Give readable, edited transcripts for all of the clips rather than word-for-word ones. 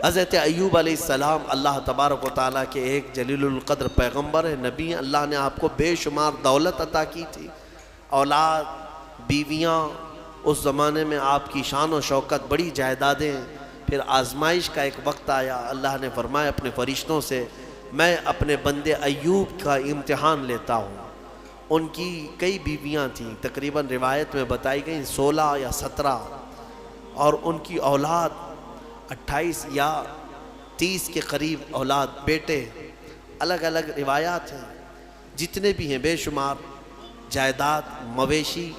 حضرت ایوب علیہ السلام اللہ تبارک و تعالیٰ کے ایک جلیل القدر پیغمبر ہے، نبی، اللہ نے آپ کو بے شمار دولت عطا کی تھی، اولاد، بیویاں، اس زمانے میں آپ کی شان و شوکت، بڑی جائیدادیں۔ پھر آزمائش کا ایک وقت آیا، اللہ نے فرمایا اپنے فرشتوں سے میں اپنے بندے ایوب کا امتحان لیتا ہوں۔ ان کی کئی بیویاں تھیں، تقریباً روایت میں بتائی گئیں 16 یا 17، اور ان کی اولاد 28 یا 30 کے قریب اولاد، بیٹے، الگ الگ روایات ہیں، جتنے بھی ہیں بے شمار جائیداد، مویشی،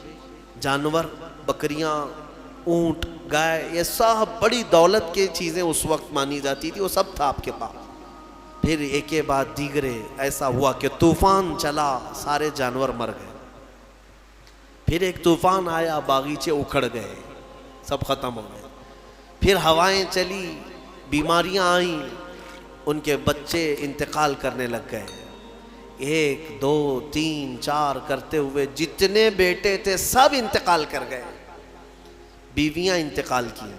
جانور، بکریاں، اونٹ، گائے، یہ سب بڑی دولت کی چیزیں اس وقت مانی جاتی تھی، وہ سب تھا آپ کے پاس۔ پھر ایک کے بعد دیگرے ایسا ہوا کہ طوفان چلا، سارے جانور مر گئے۔ پھر ایک طوفان آیا، باغیچے اکھڑ گئے، سب ختم ہو گئے۔ پھر ہوائیں چلی، بیماریاں آئیں، ان کے بچے انتقال کرنے لگ گئے۔ 1 2 3 4 کرتے ہوئے جتنے بیٹے تھے سب انتقال کر گئے۔ بیویاں انتقال کی،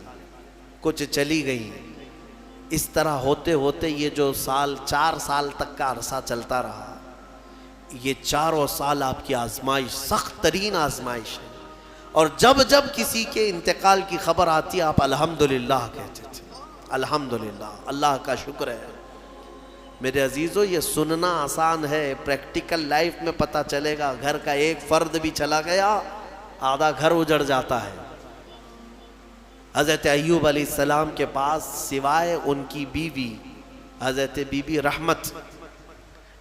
کچھ چلی گئیں۔ اس طرح ہوتے ہوتے یہ جو 4 سال تک کا عرصہ چلتا رہا، یہ 4 سال آپ کی آزمائش، سخت ترین آزمائش ہے۔ اور جب جب کسی کے انتقال کی خبر آتی آپ الحمدللہ کہتے تھے، الحمدللہ، اللہ کا شکر ہے۔ میرے عزیزو، یہ سننا آسان ہے، پریکٹیکل لائف میں پتہ چلے گا۔ گھر کا ایک فرد بھی چلا گیا، آدھا گھر اجڑ جاتا ہے۔ حضرت ایوب علیہ السلام کے پاس سوائے ان کی بیوی حضرت بی بی رحمت،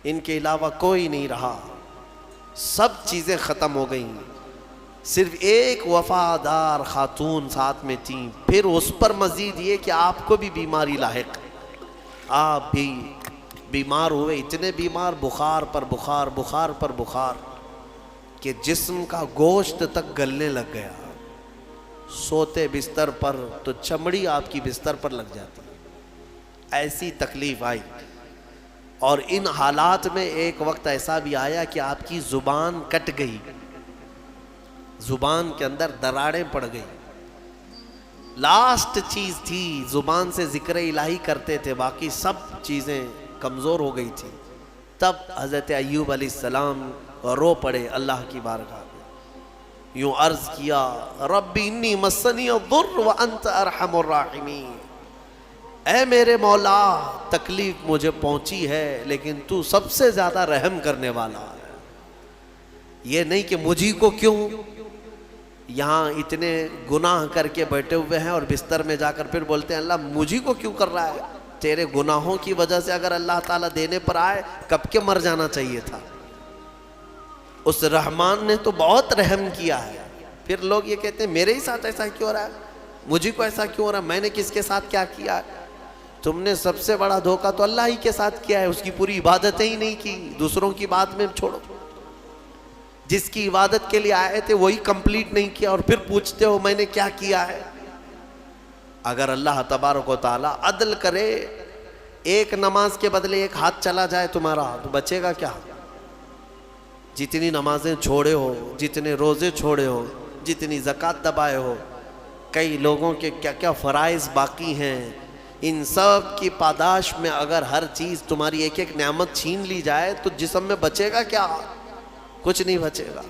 ان کے علاوہ کوئی نہیں رہا، سب چیزیں ختم ہو گئیں۔ صرف ایک وفادار خاتون ساتھ میں تھیں۔ پھر اس پر مزید یہ کہ آپ کو بھی بیماری لاحق، آپ بھی بیمار ہوئے، اتنے بیمار، بخار پر بخار، بخار پر بخار، کہ جسم کا گوشت تک گلنے لگ گیا۔ سوتے بستر پر تو چمڑی آپ کی بستر پر لگ جاتی، ایسی تکلیف آئی۔ اور ان حالات میں ایک وقت ایسا بھی آیا کہ آپ کی زبان کٹ گئی، زبان کے اندر دراڑیں پڑ گئی۔ لاسٹ چیز تھی، زبان سے ذکر الہی کرتے تھے، باقی سب چیزیں کمزور ہو گئی تھی۔ تب حضرت ایوب علیہ السلام رو پڑے اللہ کی بارگاہ میں، یوں عرض کیا، رب انی مسنی الضر وانت ارحم الراحمین، اے میرے مولا، تکلیف مجھے پہنچی ہے لیکن تو سب سے زیادہ رحم کرنے والا ہے۔ یہ نہیں کہ مجھی کو کیوں، یہاں اتنے گناہ کر کے بیٹھے ہوئے ہیں اور بستر میں جا کر پھر بولتے ہیں اللہ مجھی کو کیوں کر رہا ہے؟ تیرے گناہوں کی وجہ سے اگر اللہ تعالیٰ دینے پر آئے کب کے مر جانا چاہیے تھا۔ اس رحمان نے تو بہت رحم کیا ہے۔ پھر لوگ یہ کہتے ہیں میرے ہی ساتھ ایسا کیوں ہو رہا ہے، مجھے کو ایسا کیوں ہو رہا ہے، میں نے کس کے ساتھ کیا کیا ہے؟ تم نے سب سے بڑا دھوکہ تو اللہ ہی کے ساتھ کیا ہے، اس کی پوری عبادتیں ہی نہیں کی، دوسروں کی بات میں چھوڑو۔ جس کی عبادت کے لیے آئے تھے وہی کمپلیٹ نہیں کیا اور پھر پوچھتے ہو میں نے کیا کیا ہے۔ اگر اللہ تبارک و تعالیٰ عدل کرے، ایک نماز کے بدلے ایک ہاتھ چلا جائے تمہارا تو بچے گا کیا؟ جتنی نمازیں چھوڑے ہو، جتنے روزے چھوڑے ہو، جتنی زکوٰۃ دبائے ہو، کئی لوگوں کے کیا کیا فرائض باقی ہیں، ان سب کی پاداش میں اگر ہر چیز تمہاری ایک ایک نعمت چھین لی جائے تو جسم میں بچے گا کیا؟ کچھ نہیں بچے گا۔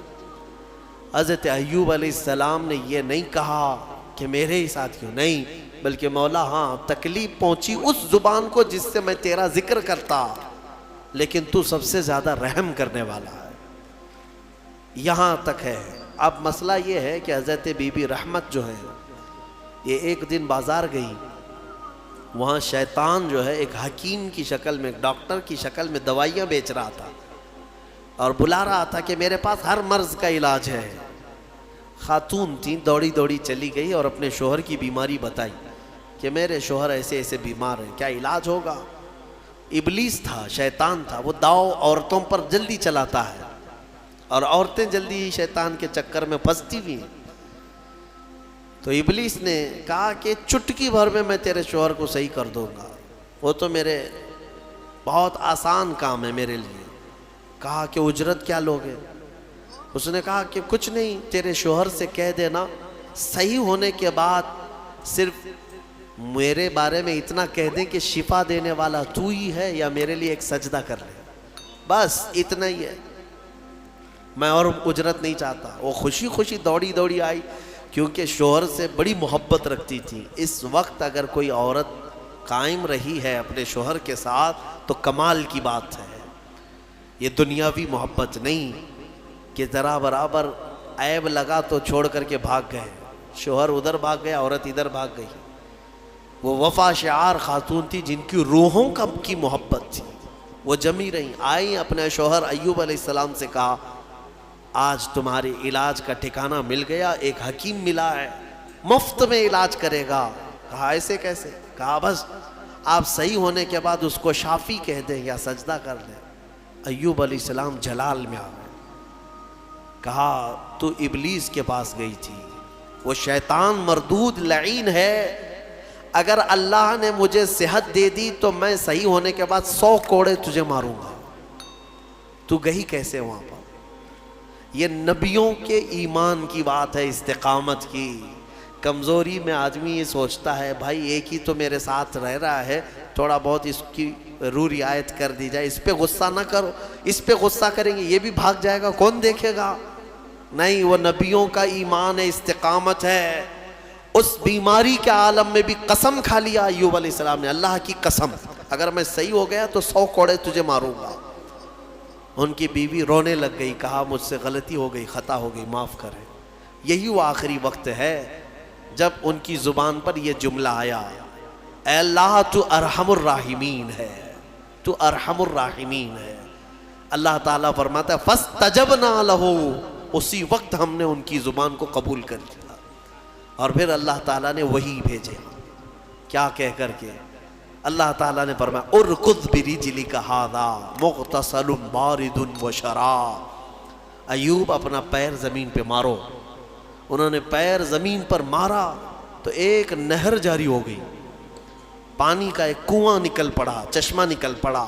حضرت ایوب علیہ السلام نے یہ نہیں کہا کہ میرے ہی ساتھ کیوں، نہیں، بلکہ مولا ہاں تکلیف پہنچی اس زبان کو جس سے میں تیرا ذکر کرتا، لیکن تو سب سے زیادہ رحم کرنے والا ہے۔ یہاں تک ہے۔ اب مسئلہ یہ ہے کہ حضرت بی بی رحمت جو ہے یہ ایک دن بازار گئی، وہاں شیطان جو ہے ایک حکیم کی شکل میں، ایک ڈاکٹر کی شکل میں دوائیاں بیچ رہا تھا اور بلا رہا تھا کہ میرے پاس ہر مرض کا علاج ہے۔ خاتون تھی، دوڑی دوڑی چلی گئی اور اپنے شوہر کی بیماری بتائی کہ میرے شوہر ایسے ایسے بیمار ہیں، کیا علاج ہوگا؟ ابلیس تھا، شیطان تھا، وہ داؤ عورتوں پر جلدی چلاتا ہے اور عورتیں جلدی ہی شیطان کے چکر میں پھنستی بھی ہیں۔ تو ابلیس نے کہا کہ چٹکی بھر میں تیرے شوہر کو صحیح کر دوں گا، وہ تو میرے بہت آسان کام ہے میرے لیے۔ کہا کہ اجرت کیا لوگے؟ اس نے کہا کہ کچھ نہیں، تیرے شوہر سے کہہ دینا صحیح ہونے کے بعد صرف میرے بارے میں اتنا کہہ دیں کہ شفا دینے والا تو ہی ہے، یا میرے لیے ایک سجدہ کر لے، بس اتنا ہی ہے، میں اور اجرت نہیں چاہتا۔ وہ خوشی خوشی دوڑی دوڑی آئی، کیونکہ شوہر سے بڑی محبت رکھتی تھی۔ اس وقت اگر کوئی عورت قائم رہی ہے اپنے شوہر کے ساتھ تو کمال کی بات ہے، یہ دنیاوی محبت نہیں کہ ذرا برابر عیب لگا تو چھوڑ کر کے بھاگ گئے، شوہر ادھر بھاگ گیا، عورت ادھر بھاگ گئی۔ وہ وفا شعار خاتون تھی جن کی روحوں کی محبت تھی، وہ جمی رہیں، آئیں اپنے شوہر ایوب علیہ السلام سے کہا آج تمہارے علاج کا ٹھکانہ مل گیا، ایک حکیم ملا ہے مفت میں علاج کرے گا۔ کہا ایسے کیسے؟ کہا بس آپ صحیح ہونے کے بعد اس کو شافی کہہ دیں یا سجدہ کر دیں۔ ایوب علیہ السلام جلال میں آ گئے، کہا تو ابلیس کے پاس گئی تھی، وہ شیطان مردود لعین ہے، اگر اللہ نے مجھے صحت دے دی تو میں صحیح ہونے کے بعد 100 کوڑے تجھے ماروں گا، تو گئی کیسے وہاں پر؟ یہ نبیوں کے ایمان کی بات ہے، استقامت کی۔ کمزوری میں آدمی یہ سوچتا ہے بھائی ایک ہی تو میرے ساتھ رہ رہا ہے، تھوڑا بہت اس کی رعایت کر دی جائے، اس پہ غصہ نہ کرو، اس پہ غصہ کریں گے یہ بھی بھاگ جائے گا، کون دیکھے گا؟ نہیں، وہ نبیوں کا ایمان ہے، استقامت ہے۔ اس بیماری کے عالم میں بھی قسم کھا لیا ایوب علیہ السلام نے، اللہ کی قسم اگر میں صحیح ہو گیا تو 100 کوڑے تجھے ماروں گا۔ ان کی بیوی رونے لگ گئی، کہا مجھ سے غلطی ہو گئی، خطا ہو گئی، معاف کریں۔ یہی وہ آخری وقت ہے جب ان کی زبان پر یہ جملہ آیا، اے اللہ تو ارحم الراحمین ہے، تو ارحم الراحمین ہے۔ اللہ تعالیٰ فرماتا ہے فاستجبنا لہ، اسی وقت ہم نے ان کی زبان کو قبول کر لیا، اور پھر اللہ تعالیٰ نے وحی بھیجے، کیا کہہ کر کے؟ اللہ تعالیٰ نے فرمایا ارکض برجلک ھذا مغتسل بارد وشراب، ایوب اپنا پیر زمین پہ مارو۔ انہوں نے پیر زمین پر مارا تو ایک نہر جاری ہو گئی، پانی کا ایک کنواں نکل پڑا، چشمہ نکل پڑا۔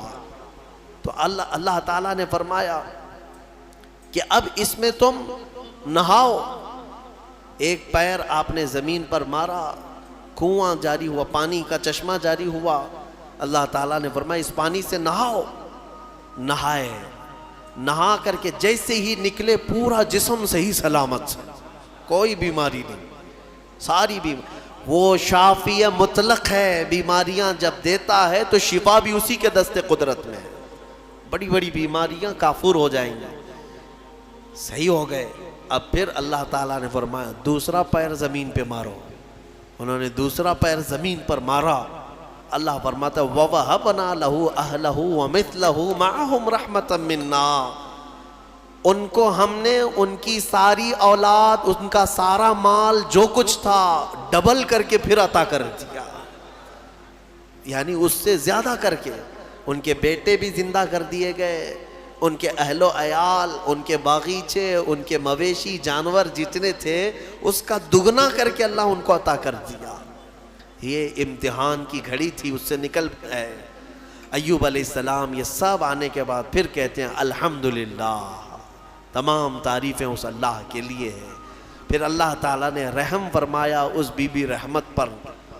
تو اللہ تعالیٰ نے فرمایا کہ اب اس میں تم نہاؤ۔ ایک پیر آپ نے زمین پر مارا، کنواں جاری ہوا، پانی کا چشمہ جاری ہوا۔ اللہ تعالیٰ نے فرمایا اس پانی سے نہاؤ۔ نہائے، نہا کر کے جیسے ہی نکلے پورا جسم صحیح سلامت، کوئی بیماری نہیں، ساری بیماری۔ وہ شافی مطلق ہے، بیماریاں جب دیتا ہے تو شفا بھی اسی کے دست قدرت میں ہے۔ بڑی بڑی بیماریاں کافور ہو جائیں گی، صحیح ہو گئے۔ اب پھر اللہ تعالیٰ نے فرمایا دوسرا پیر زمین پہ مارو۔ انہوں نے دوسرا پیر زمین پر مارا۔ اللہ فرماتا ہے وَوَهَبْنَا لَهُ أَهْلَهُ وَمِثْلَهُ مَعَهُمْ رَحْمَةً مِنَّا، ان کو ہم نے ان کی ساری اولاد، ان کا سارا مال جو کچھ تھا ڈبل کر کے پھر عطا کر دیا، یعنی اس سے زیادہ کر کے۔ ان کے بیٹے بھی زندہ کر دیے گئے، ان کے اہل و عیال، ان کے باغیچے، ان کے مویشی جانور جتنے تھے اس کا دگنا کر کے اللہ ان کو عطا کر دیا۔ یہ امتحان کی گھڑی تھی، اس سے نکل گئے۔ ایوب علیہ السلام یہ سب آنے کے بعد پھر کہتے ہیں الحمدللہ، تمام تعریفیں اس اللہ کے لیے ہیں۔ پھر اللہ تعالیٰ نے رحم فرمایا اس بی بی رحمت پر،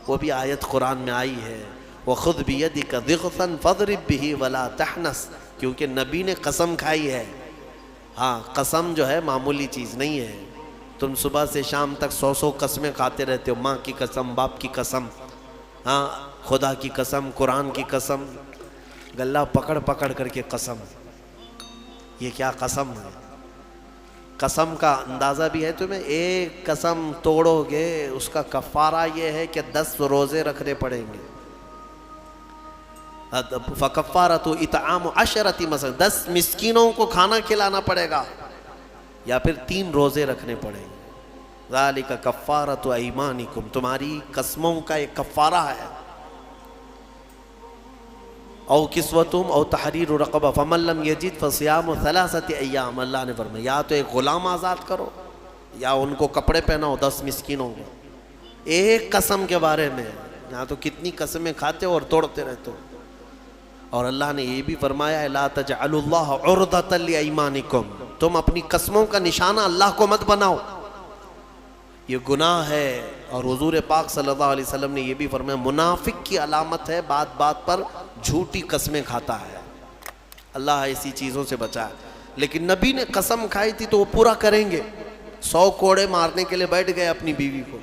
وہ بھی آیت قرآن میں آئی ہے وَخُذْ بِيَدِكَ ضِغْثًا فَاضْرِبْ بِهِ وَلَا تَحْنَثْ، کیونکہ نبی نے قسم کھائی ہے۔ ہاں، قسم جو ہے معمولی چیز نہیں ہے، تم صبح سے شام تک 100 قسمیں کھاتے رہتے ہو، ماں کی قسم، باپ کی قسم، ہاں خدا کی قسم، قرآن کی قسم، گلہ پکڑ پکڑ کر کے قسم۔ یہ کیا قسم ہے؟ قسم کا اندازہ بھی ہے تمہیں؟ ایک قسم توڑو گے اس کا کفارہ یہ ہے کہ 10 روزے رکھنے پڑیں گے۔ فَكَفَّارَةُ إِطْعَامُ 10 مسکین، 10 مسکینوں کو کھانا کھلانا پڑے گا، یا پھر 3 روزے رکھنے پڑیں گے۔ ذَلِكَ كَفَّارَةُ أَيْمَانِكُمْ، تمہاری قسموں کا ایک کفارہ ہے۔ او کسوتم او تحریر رقبہ فمن لم یجد فصیام 3 ایام، اللہ نے فرمایا یا تو ایک غلام آزاد کرو یا ان کو کپڑے پہناؤ 10 مسکینوں کو۔ ایک قسم کے بارے میں، یہاں تو کتنی قسمیں کھاتے ہو اور توڑتے رہتے ہو۔ اور اللہ نے یہ بھی فرمایا ہے لا تجعلوا اللہ عرضۃ لایمانکم، تم اپنی قسموں کا نشانہ اللہ کو مت بناؤ۔ یہ گناہ ہے اور حضور پاک صلی اللہ علیہ وسلم نے یہ بھی فرمایا منافق کی علامت ہے بات بات پر جھوٹی قسمیں کھاتا ہے. اللہ ایسی چیزوں سے بچائے. لیکن نبی نے قسم کھائی تھی تو وہ پورا کریں گے. 100 کوڑے مارنے کے لیے بیٹھ گئے اپنی بیوی کو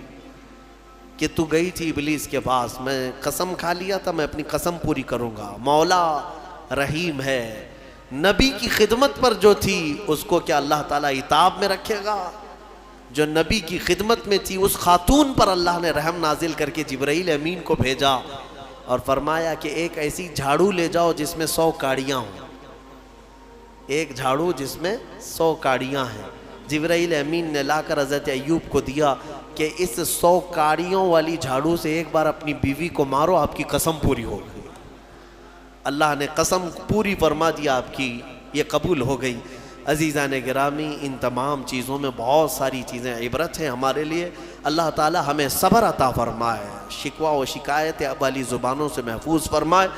کہ تو گئی تھی ابلیس کے پاس, میں قسم کھا لیا تھا میں اپنی قسم پوری کروں گا. مولا رحیم ہے. نبی کی خدمت پر جو تھی اس کو کیا اللہ تعالیٰ عتاب میں رکھے گا؟ جو نبی کی خدمت میں تھی اس خاتون پر اللہ نے رحم نازل کر کے جبرائیل امین کو بھیجا اور فرمایا کہ ایک ایسی جھاڑو لے جاؤ جس میں 100 کاڑیاں ہوں. ایک جھاڑو جس میں 100 کاڑیاں ہیں. جبرائیل امین نے لا کر حضرت ایوب کو دیا کہ اس 100 کاڑیوں والی جھاڑو سے ایک بار اپنی بیوی کو مارو, آپ کی قسم پوری ہو گئی. اللہ نے قسم پوری فرما دیا آپ کی, یہ قبول ہو گئی. عزیزان گرامی, ان تمام چیزوں میں بہت ساری چیزیں عبرت ہیں ہمارے لیے. اللہ تعالی ہمیں صبر عطا فرمائے, شکوہ و شکایت والی زبانوں سے محفوظ فرمائے.